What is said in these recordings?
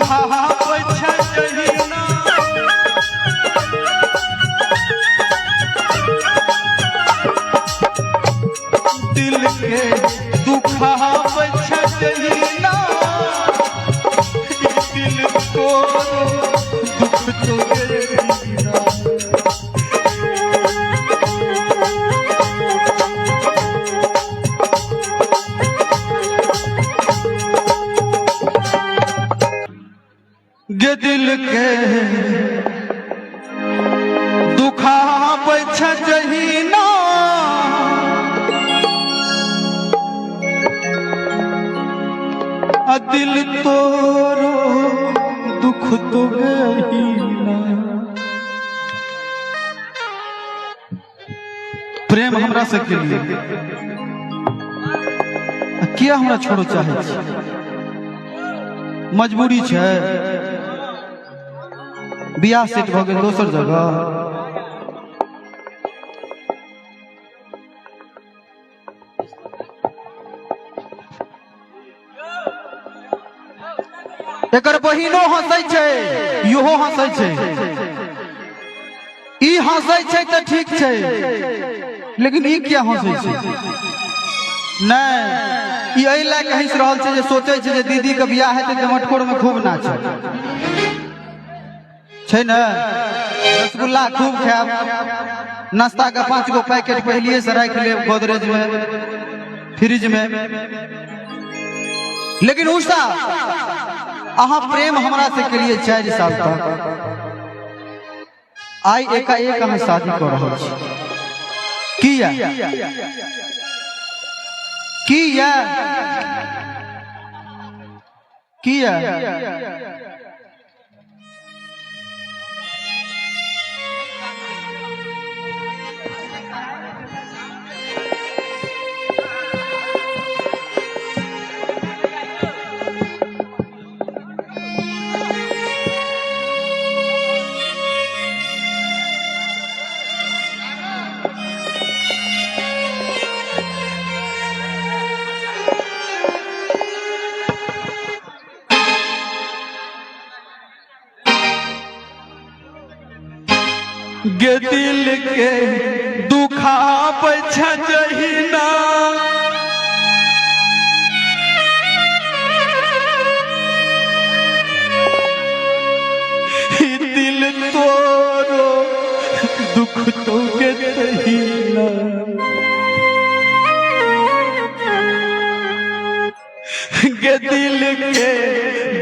दुखाबै छै जहिना दिल के दुखाबै छै जहिना दिल को दुख तो गेना गे दिल के दुखाबै छै जहिना दिल तोरो दुख तो गहिना। प्रेम हमरा से के लिए किया हमरा छोड़ो चाहे मजबूरी छै बियाह सेट भ गेल दोसर जगह एकर बहिनो हंसै छै इहो हंसै छै ई हंसै छै त ठीक छै लेकिन ई किया हंसै छै नहीं ई एहि लए के हंस रहल छै जे सोचै छै जे दीदी के बियाह हेतै त मटकोर में खूब नाचै छै न रसगुल्ला खूब खायब नाश्ता का 5 गो पैकेट पहलिए से रख लेब गोदरेज में फ्रिज में लेकिन उषा अहाँ प्रेम हमरा से के लिए 4 साल तक आई एकाएक अहाँ शादी कर रहल छी किया किया किया गे दिल के दुखाबै छै जहिना दिल तोरो दुख तो गे जहिना गे दिल के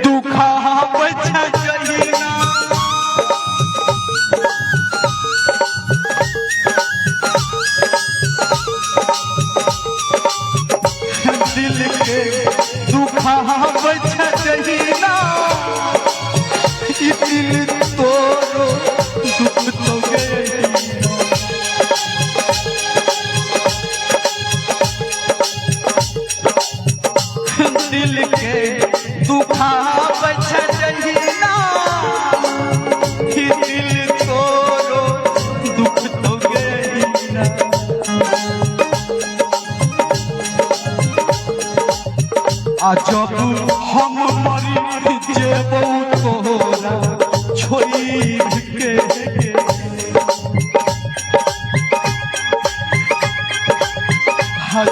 दुखाबै छै जहिना दिल के दुखाबै छै जहिना ई दिल तोरो दुख तो गेना दिल के दुखाबै छै जहिना ई दिल तोरो दुख तो गेना जब हम मरी जेबौ तोरा छोड़ के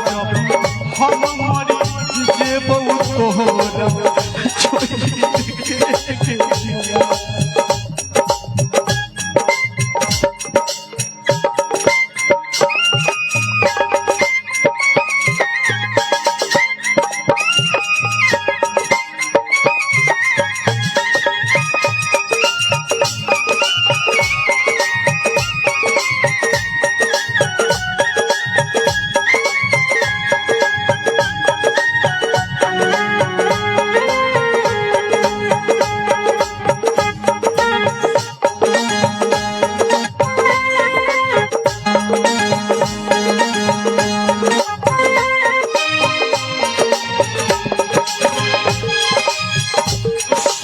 जब हम मरी जेबौ तोरा छोड़ के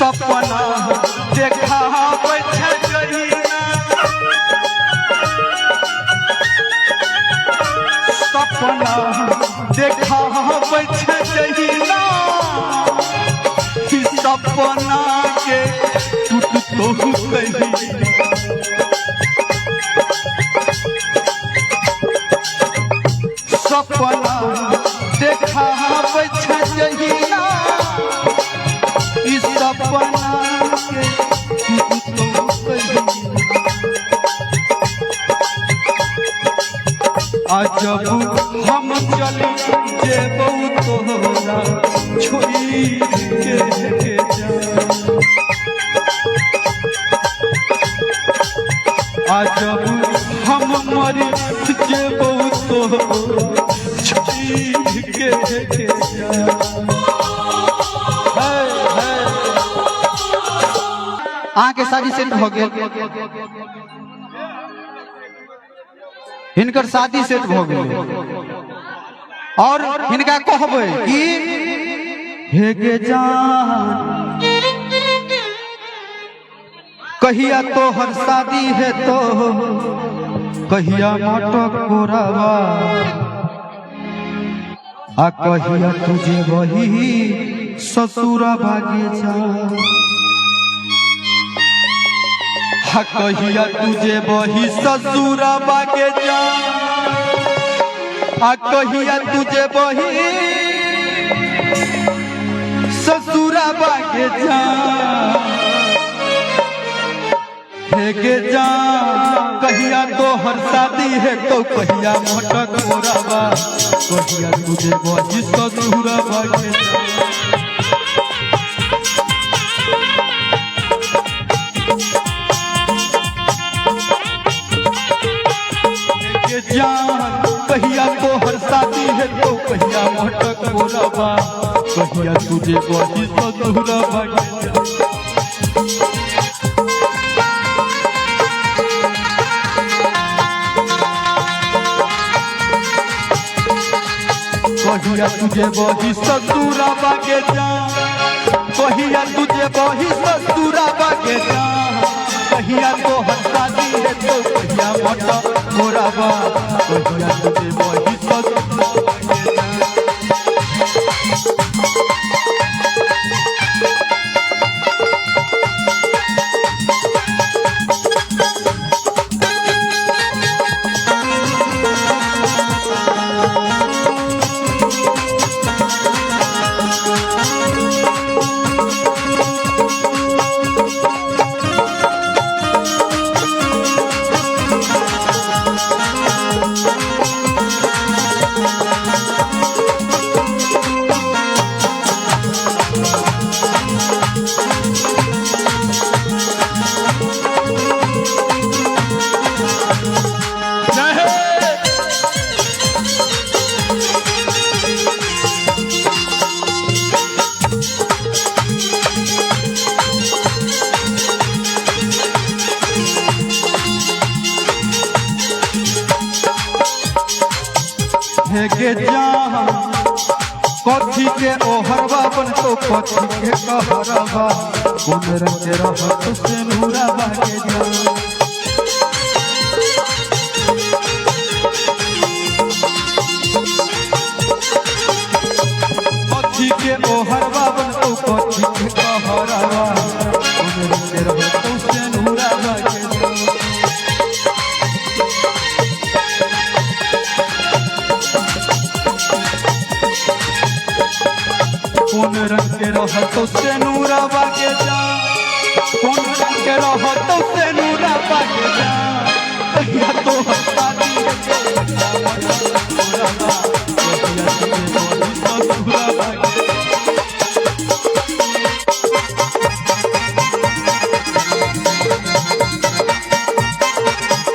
सपना देखाबै छै जहिना सपना देखाबै छै जहिना सपना तोरा छोड़ी के जा जब हम मर जेबो तो छोड़ी के जा आके शादी सेट हो गए हिनकर शादी सेट हो गए और हिनका कहबे कि हे गे जान कहिया तोहर शादी है तो कहिया मटक कोरावा आ कहिया तुझे वही ससुरा भागे जा कहिया तुझे वही ससुरा बागे जा कहिया तुझे वही ससुरा बागे जा हे जा कहिया तोहर शादी है तो कहिया मटक मोराबा कहिया तुझे वही ससुरा बागे जा जान कहिया तोहर शादी है तो कहिया मटक मोराबा कहिया तुझे वही ससुरा बागे कहिया तुझे वही ससुरा बागे जा कहिया तुझे वही ससुरा बागे जा कहिया तोहर शादी है तो कहिया मटक मोराबा कहिया तुझे वही ससुरा बागे जा हे गे जान कथी के ओहरबा बन तो कथी के कहरबा कोन रंग रहत से नूरा बागे जा कथी के ओहरबा बन तो कथी के कहरबा कोन रंग रहत से नूरा बागे जा कौन रंग के रहतो से नूरा बागे जा कौन रंग के रहतो से नूरा बागे जा कहिया तो शादी है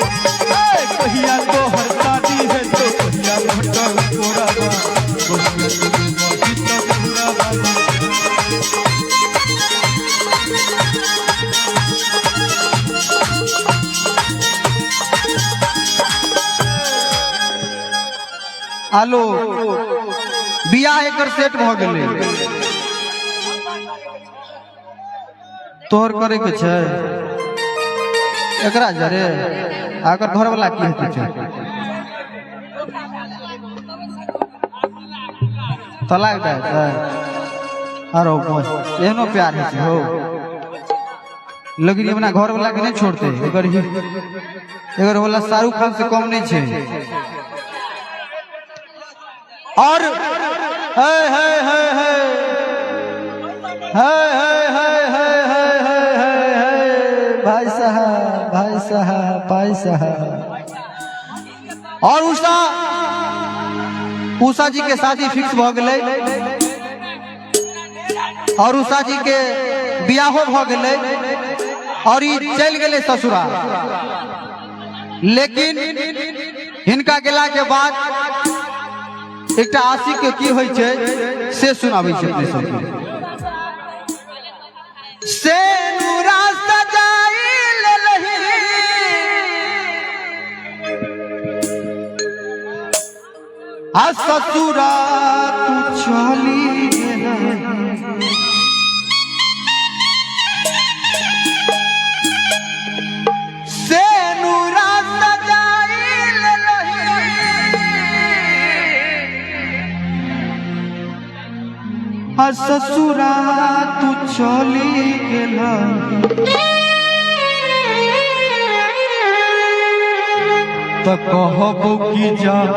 कहिया तोहर शादी है तो कहिया मटक मोराबा आलो बियाह एकर सेट भ गेले तोहर करे के छै एकरा जरे आकर घर वाला की हेतै छै तलाक दे छै आरो एहनो प्यार है हो लेकिन अपना घर वाला के नहीं छोड़ते एकर वाला शाहरुख खान से कम नहीं छै और है भाई साहब और उषा उषा जी के शादी फिक्स भ गए और उषा जी के बियाहो भ गए और चल गए ससुराल। लेकिन हिनका गेला के बाद एक आशिक के की होय छे से सुनाबै छे अपने सबके। से नूरा सजाई लेलही आ ससुरा तू चली गेलही। से नूरा सजाई लेलही आ ससुरा तू चली गेलही। त कहबो की जान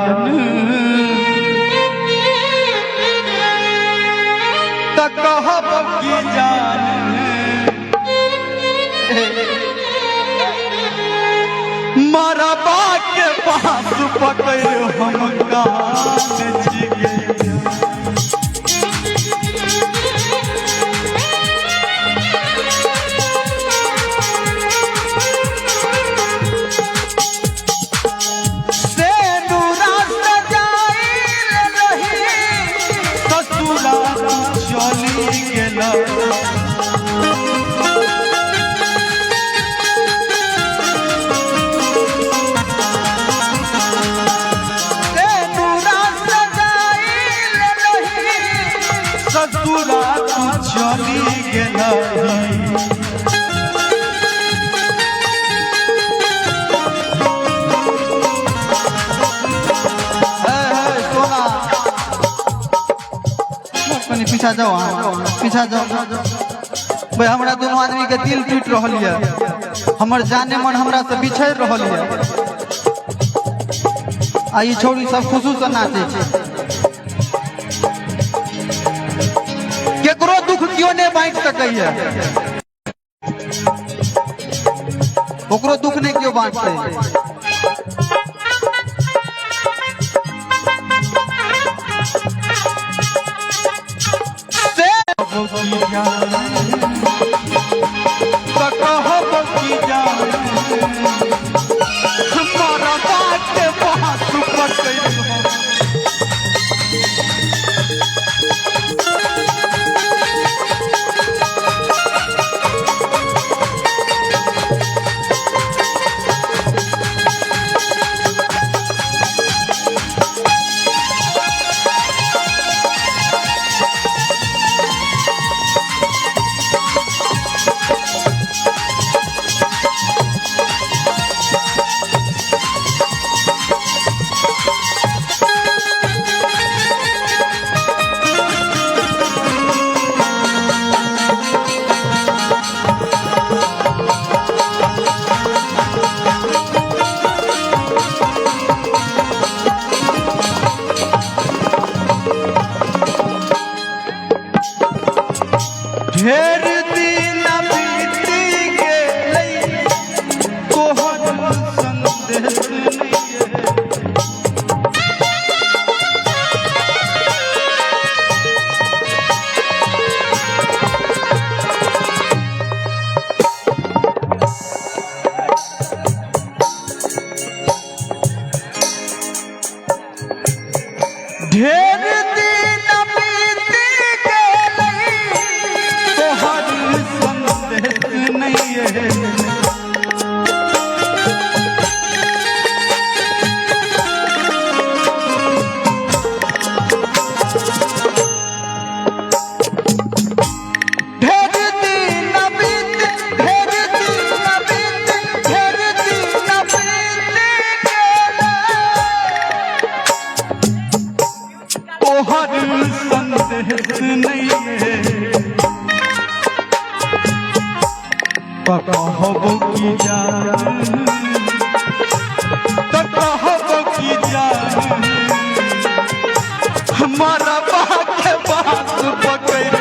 त कहबो की जान मरबा के पास पकड़ हम कान छिगे। ससुरा तू चली गेलही। सोना पीछा जाओ, पीछा जाओ भाई। हमरा दोनों आदमी के दिल टूट रहा है, हमर जाने मन हमरा से बिछड़ रहा है। आ ई छोड़ी सब खुशू से नाचे छे। केकरो दुख क्यों नहीं बांट सकैया, ओकरो दुख नहीं क्यों बांटते। हमारा बात बात ढेर दिन बीती गेलै तोहर संदेश ढेर दिन बीती गेलै तोहर संदेश नहीं है। ढेर दिन बीत ढेर दिन बीत ढेर दिन बीत गेलै तोहर संदेश नहीं है। कहबो की जान तो कहबो की जान हमारा बात बात पकड़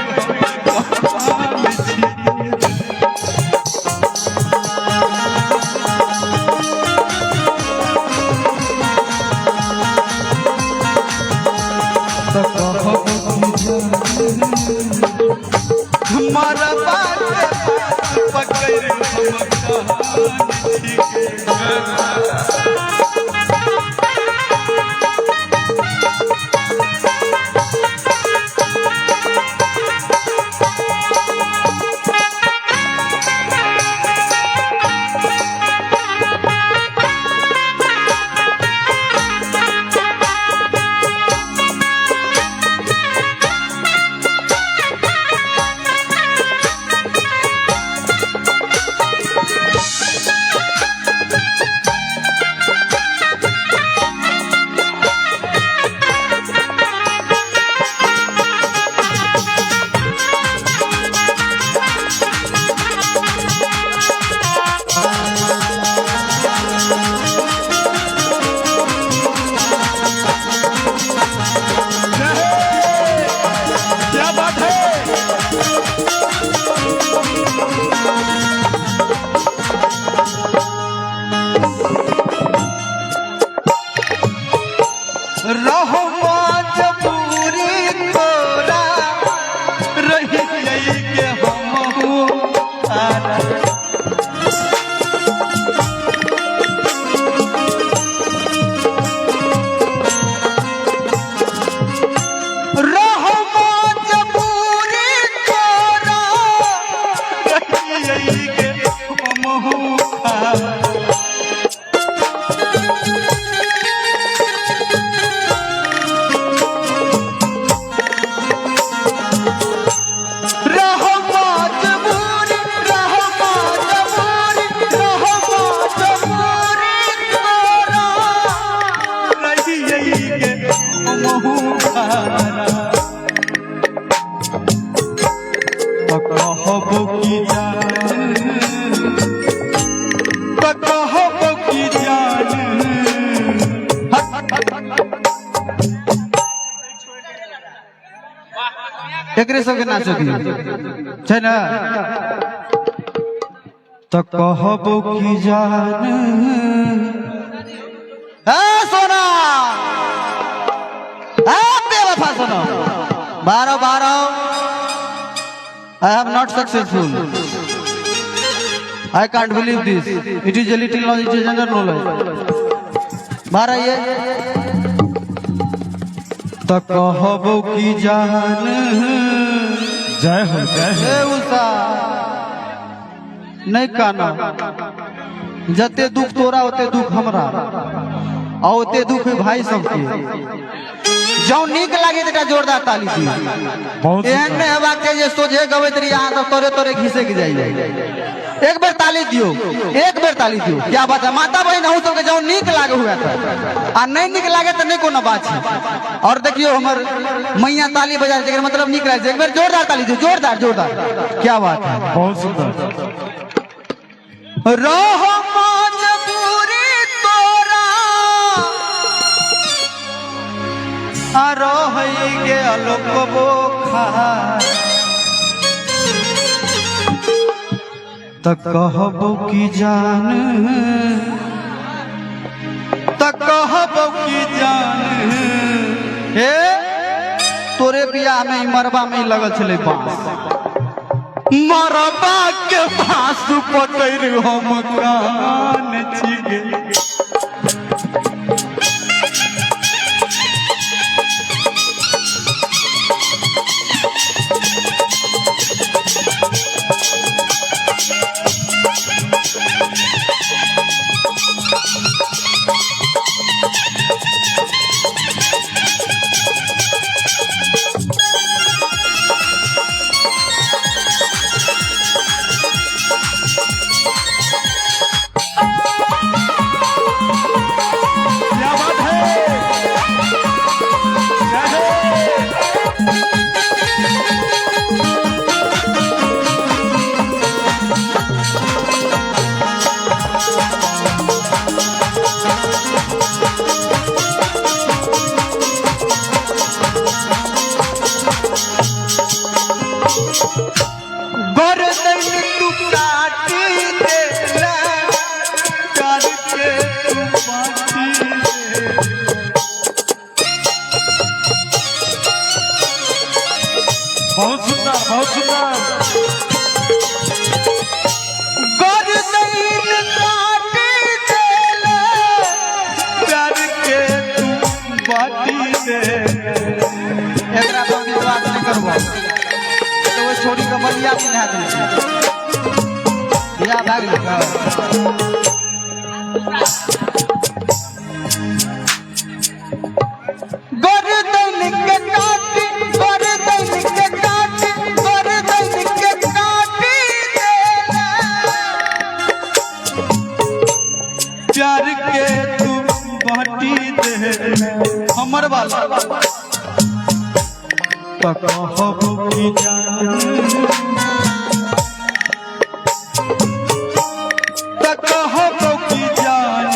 हमारा बात पकड़ रहो मजबूरी तोरा रही के एकरे सबके नाचो दियो छै ना तो कहबो की जान सोना बेवफा सुनो 12 I am not successful. I can't believe this. It is a little knowledge, it is general knowledge. 12 ये तो कहबो की जान जय हो उषा नहीं काना जते दुख तोरा होते दुख हमरा और होते दुख भाई सबके जो नीक लागे तेटा जोरदार ताली दी एहन में हेबाक के जे सोझे गवैत रही अहाँ सब तोरे तोरे घिसे के जाई एक बेर ताली दियो क्या बात है माता बहन हूँ सबके जो नीक लागे हुआ था आ नहीं नीक लागे तो नहीं कोनो बात है और देखियो हमर मैया ताली बजा जेकर मतलब नीक लागे एक बेर जोरदार ताली दियो जोरदार क्या बात है बहुत सुंदर रहो मजबूरी तोरा रहे अलोक बोखार त कहबो की जान हे तोरे बियाह में मरबा में लगल छले बांस मरबा के बांस पकड़ हम कान छिगे बहुत सुंदर बहुत सुंदर। प्यार के तू बाटी दे एकरा पर विश्वास नहीं करबो तो वो छोड़ी के बलिया चिन्हा दे बिया भाग ले गर्दन के काटी गर्दन के काटी गर्दन के काटी देला प्यार के तू बाटी दे हमर वाला कहब की जान कहब की जान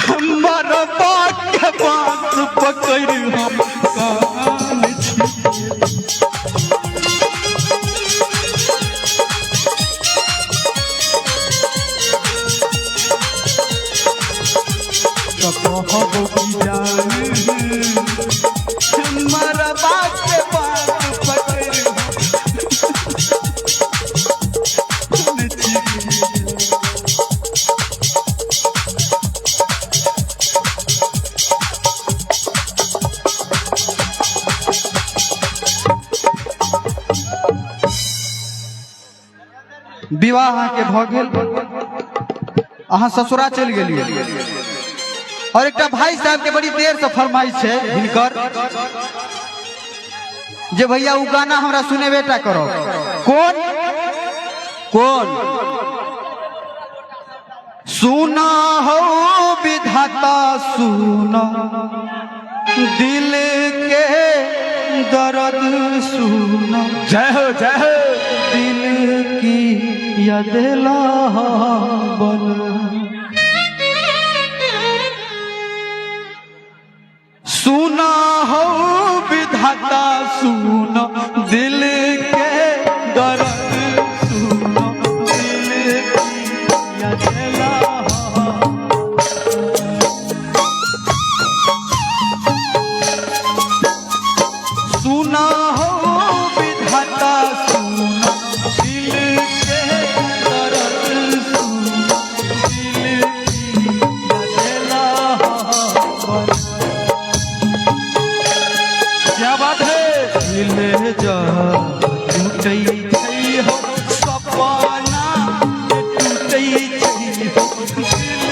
हमर बात के बात पकड़ हम कान छी कहब की जान हमर बात के बात पकड़ हम छी विवाह के भ गेल अहाँ ससुरा चल गेलिए और एक भाई साहब के बड़ी देर से फरमाइश है हिनकर जे भैया उ गाना हमरा सुने बेटा करो कौन कौन सुना हो विधाता सुना दिल के दर्द सुना जय हो जय हो। दिल की यदला बन सुना हो विधाता सुना दिल के दर्द सुना दिल की यदला सुना हो विधाता सुना दिल के दर्द सुना दिल की यदला क्या बात है। दिल जा टूटै छै हो सपना टूटै छै हो दिल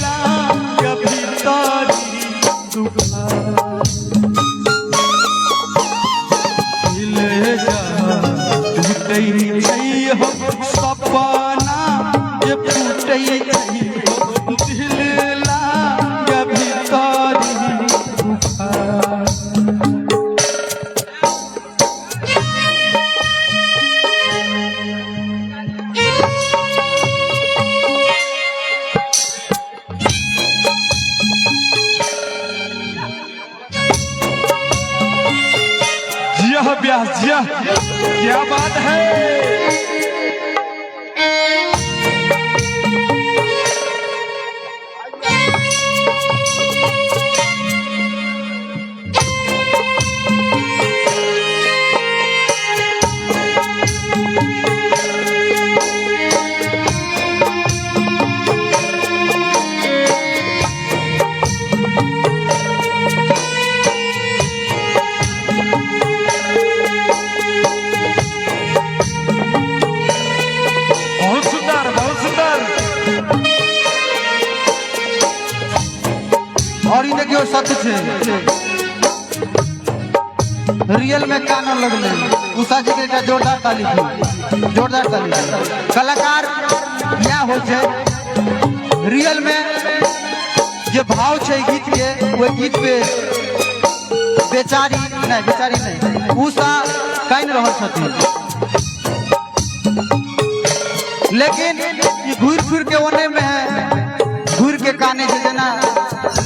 लाग भीतरी दुखा दिल जा टूटै छै हो सपना टूटै छै हो दिल लाग भीतरी दुखा जिया हो ब्यास जिया, क्या बात है। बहुत सुंदर बहुत सुंदर। और ये देखियो सत्य छे रियल में कान लगले उषा जी के एकटा जोरदार ताली थी जोरदार ताली कलाकार क्या हो छे रियल में जे भाव छे गीत के वो गीत पे बेचारी नहीं उषा काइन रहल छथिन लेकिन ये घूर फिर के ओने में है घूर के काने जे जेना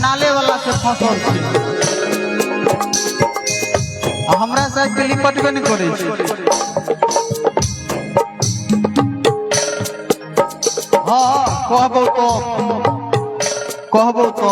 नाले वाला से फंसल छे आ हमरा साथ के लिपटबे नहीं करे छे हाँ कहबो तो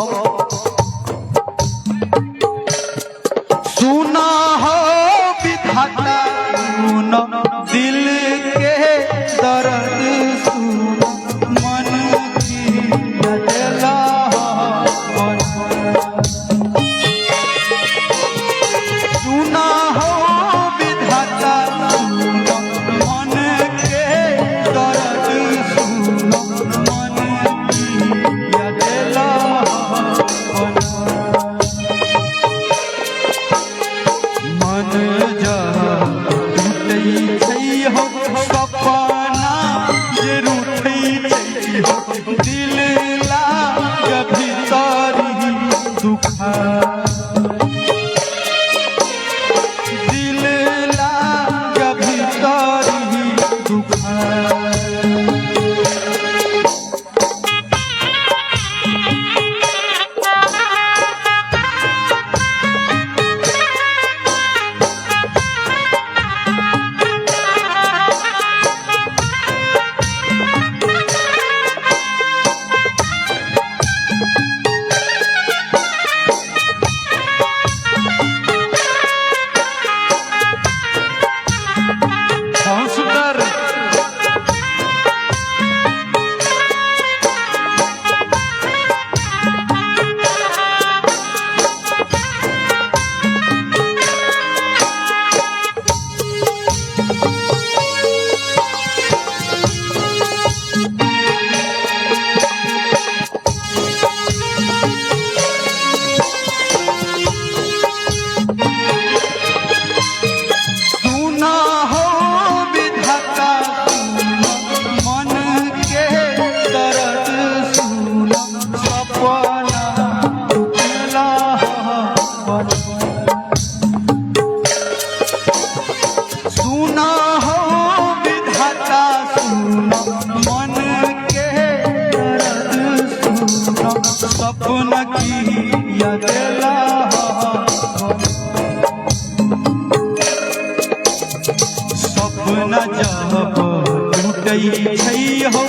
गई छै हो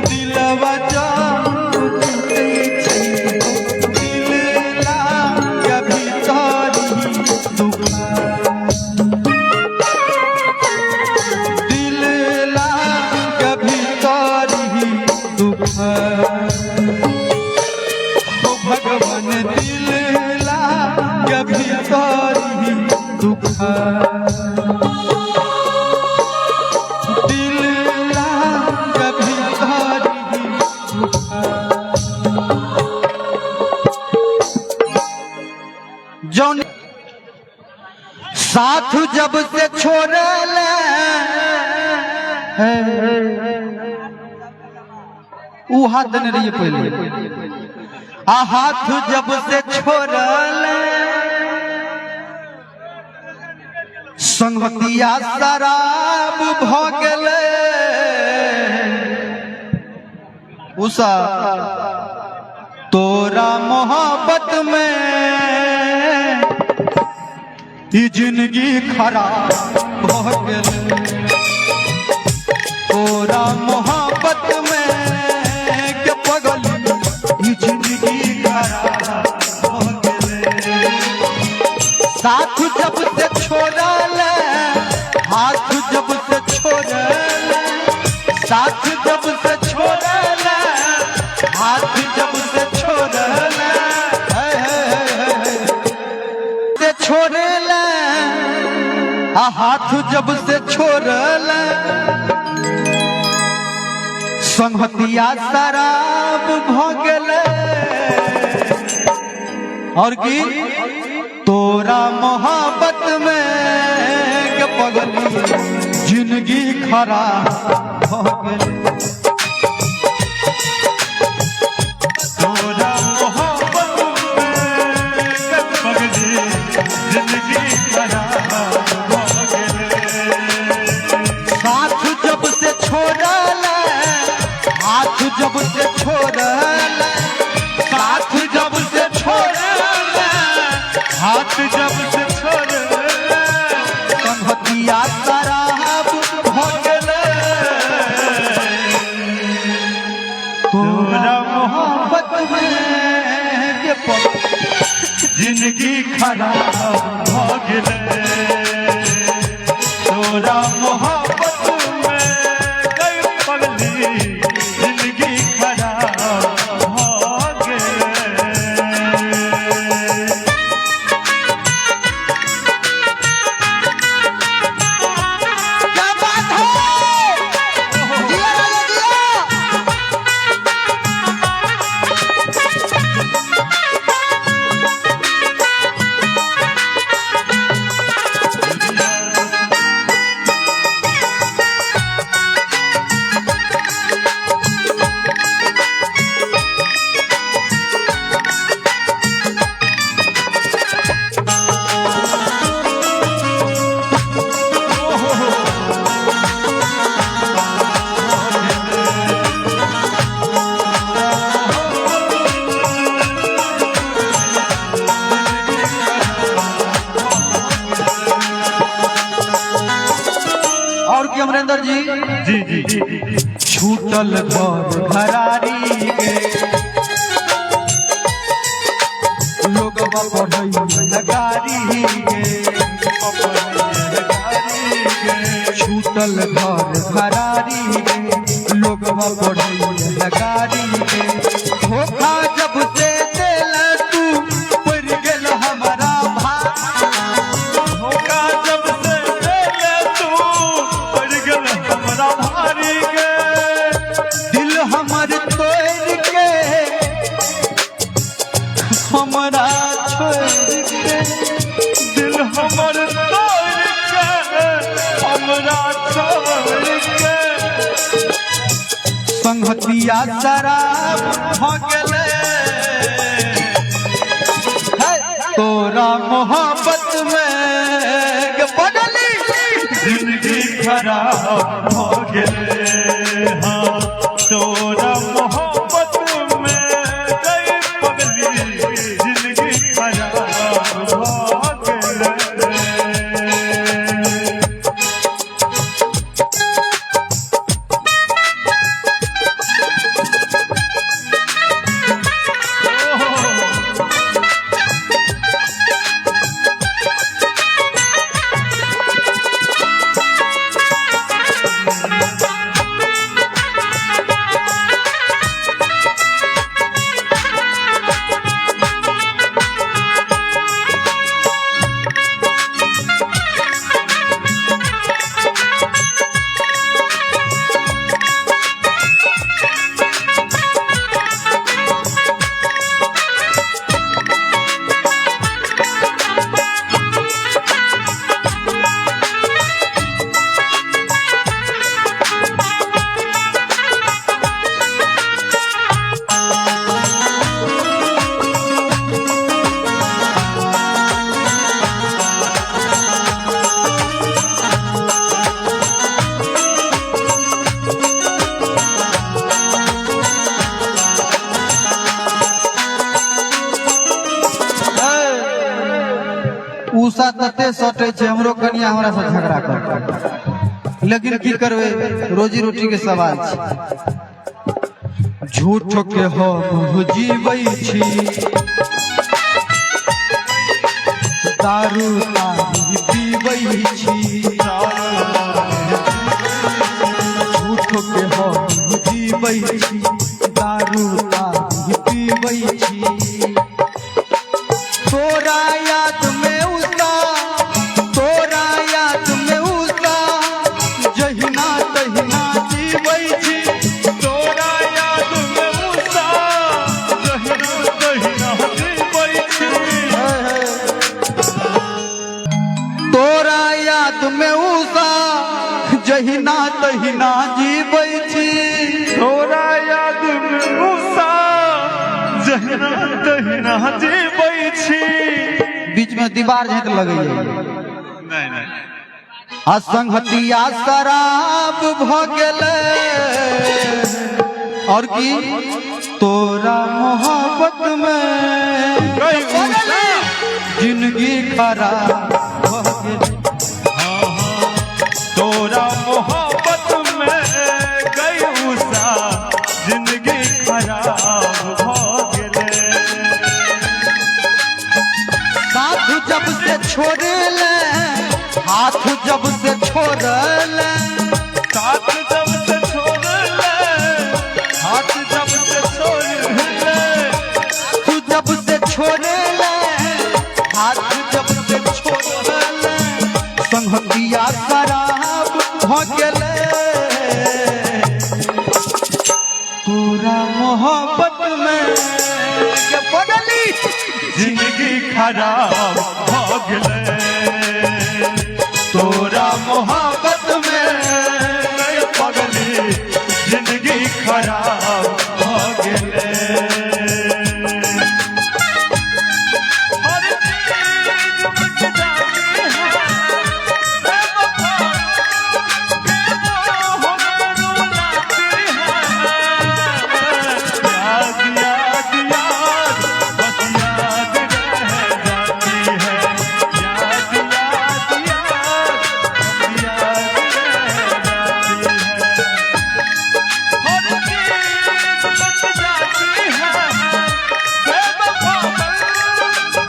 दिलवा जाई छै हो दिल लागे भीतरी दुख दिल लागे भीतरी दुख ओ भगवान दिल लागे भीतरी दुख दिल लागे भीतरी दुख जौन साथ जब से छोड़ल ऊ हाथ देने रहिए पहले आ हाथ जब से छोड़ल संगतिया शराब भ गेले उषा तोरा मोहब्बत में ई जिंदगी खराब भ गेले तोरा मोहब्बत में के पगली ई जिंदगी खराब भ गेले साथ जब से छोड़ल हाथ जब से छोड़ल साथ जब से छोड़ल हाथ जब से छोड़ल से छोड़ल हाथ जब से छोड़ल संगतिया शराब भ गेले और की तोरा मोहब्बत में के पगली जिंदगी खराब भ गेले तोरा मोहब्बत में के पगली जिंदगी खराब भ गेले साथ जब से छोड़ल हाथ जब से छोड़ल साथ जब से छोड़ल हाथ जब से छोड़े संगतिया शराब भ गेले तोरा मोहब्बत में के पगली जिंदगी खराब भ गेले तोरा मोहब्बत में कई पगली जिंदगी खराब भ गेले क्या बात है जिया राजा जिया और की अमरेंद्र जी जी जी जी छूटल घर घरारी के लोगवा पढ़ई लगारी के छूटल घर घरारी के लोगवा पढ़ई लगारी के धोखा जब से दिल तू पड़ गेल हमारा धोखा जब से देले तू पड़ गेल हमरा भारी के दिल हमर तोड़ के हमरा छोड़ के दिल हमर तोड़ के हमरा छोड़ के संगतिया शराब भ गेले तोरा मोहब्बत में के पगली जिंदगी खराब हो गेले हाँ तोरा मोहब्बत में कई पगली जिंदगी खराब हो गेले उषा तते सटे छे हमरो कनिया हमरा से झगड़ा कर, लेकिन की करबे रोजी रोटी के सवाल छे। झूठ के हम जीवै छी, दारू तारी पीबै छी। झूठ के हम जीवै छी, दारू तारी पीबै छी। तोरा याद में उषा, तोरा याद में उषा, जहिना तहिना जीवै छी। तोरा याद में उषा, जहिना तहिना जीवै छी। तोरा याद में उषा, जहिना तहिना जीवै छी। तोरा याद में उषा, जहिना तहिना जीवै छी। बीच में दीवार झेक लगे नहीं नहीं असंगतिया शराब भ गेले, और की तोरा मोहब्बत में जिंदगी खराब भ गेले। तोरा मोहब्बत में गई उषा, जिंदगी खराब हो गेले। साथ जब से छोड़ले, हाथ जब से छोड़ले, साथ जब से छोड़ ले, हाथ जब से छोड़ ले। तू जब से छोड़ले, हाथ जब से छोड़ले, संगतिया शराब भ गेले। तोरा मोहब्बत में के बदली जिंदगी खराब हो गेले। तोरा मोहब्बत में गई पगली, जिंदगी खराब हो गेले। हर चीज मिट जाती है, बेवफा, बेवफा हमें रुलाती है। याद याद याद, बस याद रह जाती है। याद याद याद, बस याद रह जाती है। हर चीज मिट जाती है, बेवफा,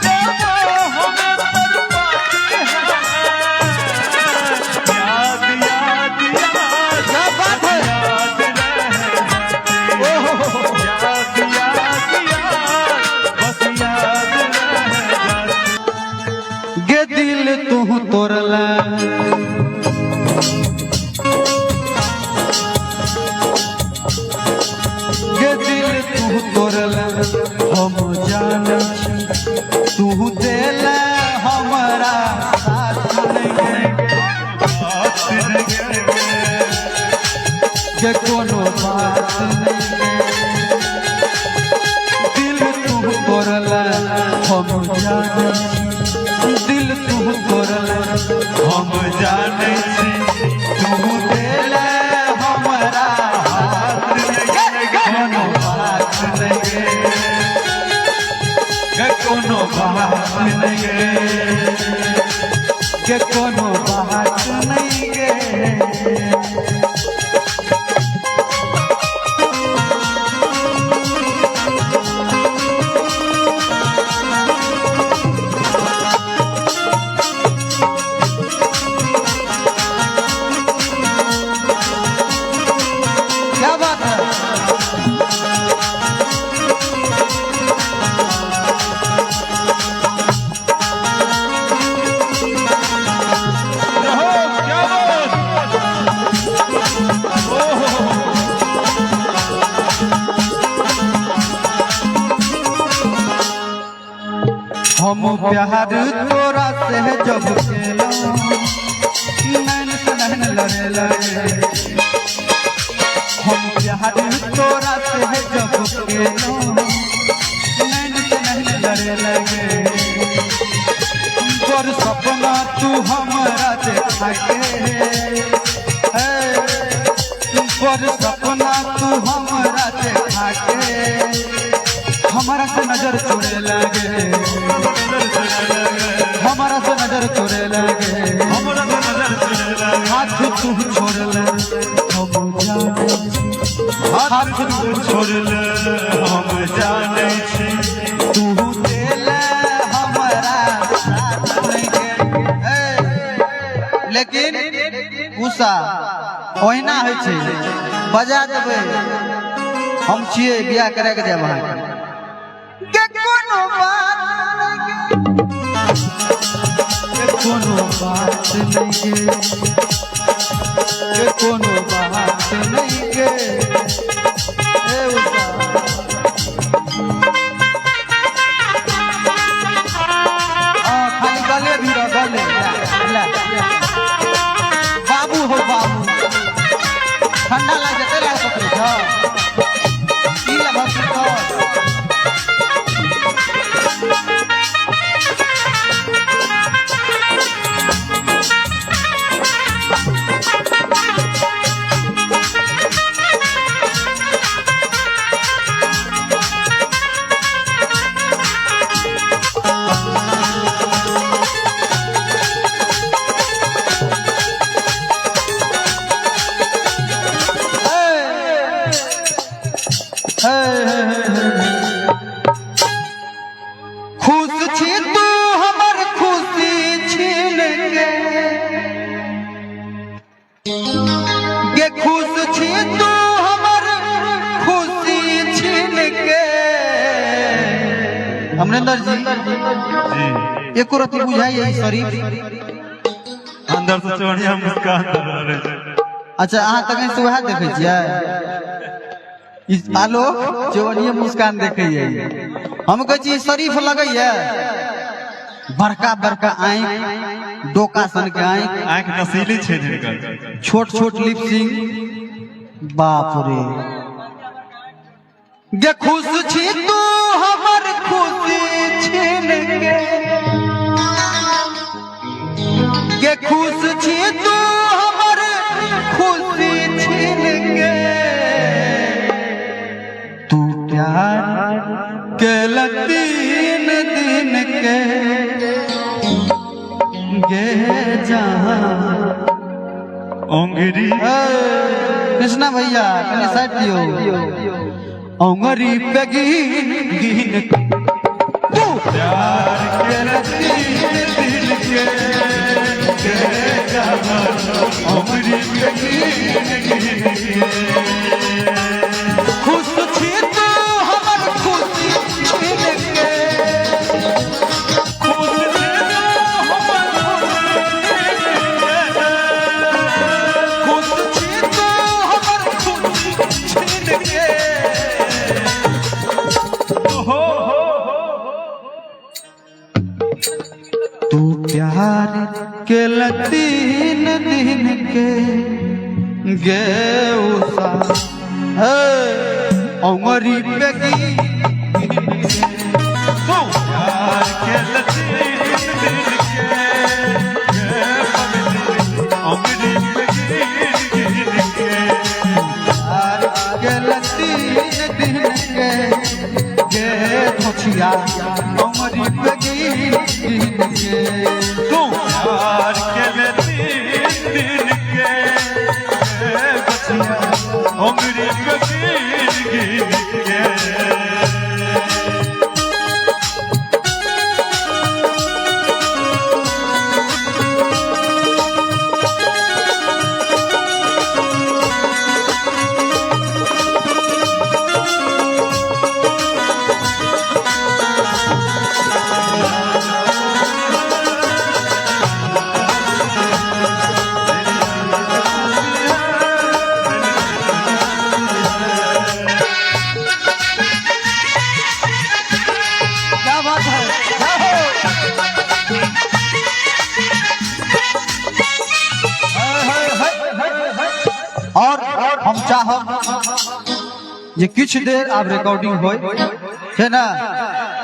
बेवफा हमें तड़पाती है। याद याद याद, क्या बात है। याद रह जाती है। याद याद याद, बस याद रह जाती। गे दिल तू तोड़ला, गे दिल तू तोड़ला, हम जाने छी तू देला हमरा साथ नहीं। बात नहीं के कोनो बात नहीं, दिल तू तोड़ला हम जाने छी। दिल तू तोड़ला हम जाने छी, तू देला हमरा हाथ नहीं। कोनो बात नहीं, के कोनो बात नहीं, के कोनो बात नहीं गे। क्या बात है। रहो क्या बात। हम प्यार तोरा से जब केलो, नैन से नैन लड़े लगे। हम प्यार तोरा से जब केलो, नैन से नैन लड़े लगे। तोर सपना तू हमरा देखा के, तोर सपना तू हमरा देखा के, हमारा से नजर छोड़े लगे, हमारा से लगे हमरा से नजर चले लगे हाथ तू छोड़ ले हम जाने हाथ तू छोड़ ले हम जाने छी तू देले हमरा नहीं के लेकिन उषा ओहिना होइ छै बजा देबै हम छियै बियाह करे के देब अहाँ के कोनो बात कोनो बात नहीं के कोनो बात नहीं के ए उषा खाली गले भी रह गले ले बाबू हो बाबू ठंडा लग जते लग पकड़े छ ई लग तो खुश छी तू हमर खुशी छीन के गे खुश छी तू हमर खुशी छीन के अमरिंदर जी जी एको रति बुझाइए शरीफ अंदर से चढ़िया मुस्कान रहे अच्छा अहाँ तक से वह देखे छियै आलोक चौनिया मुस्कान देखे हम कहे छी शरीफ लगैया बड़का बड़का आँख डोका सन के आँख आंख नसीली छे जिनकर छोट छोट लिपसिंग बाप रे गे खुश छी तू हमर खुशी छीन के गे खुश छी तू हमर खुशी छीन के तू प्यार के तीन दिन के गे जहाँ ओंगरी कृष्णा भैया कनी साइड दियो अंगरी पे गिन गिन तू प्यार के तीन दिन के जहाँ ओंगरी पे गिन गिन के खुश छी तू हमर खुशी छीन के खुश छी तू हमर खुशी छीन के तू प्यार के तीन दिन के गे उषा अंगरी पे प्यार के तीन दिन के ओंगरी पे गिन गिन के तीन दिन के गे धोछिया अंगरी पे गिन के प्यार के तीन दिन के बचिया ओंगरी पे गिन गिन के क्या बात है और हम चाहब जे किछ देर आब रिकॉर्डिंग होय है ना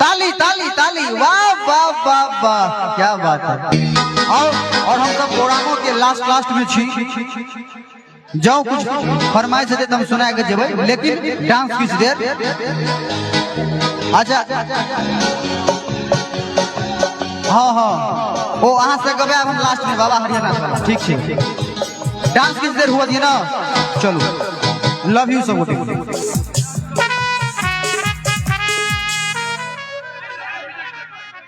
ताली ताली ताली वाह वाह वाह वाह क्या बात है और हम सब प्रोग्रामों के लास्ट में छी जाओ कुछ फरमाइश है तो हम सुना के जेबै लेकिन डांस किछ देर अच्छा हाँ ओ अहाँ से गबे हम लास्ट में बाबा हरियाणा वाला ठीक ठीक डांस किस देर हुआ थी ना चलो लव यू सब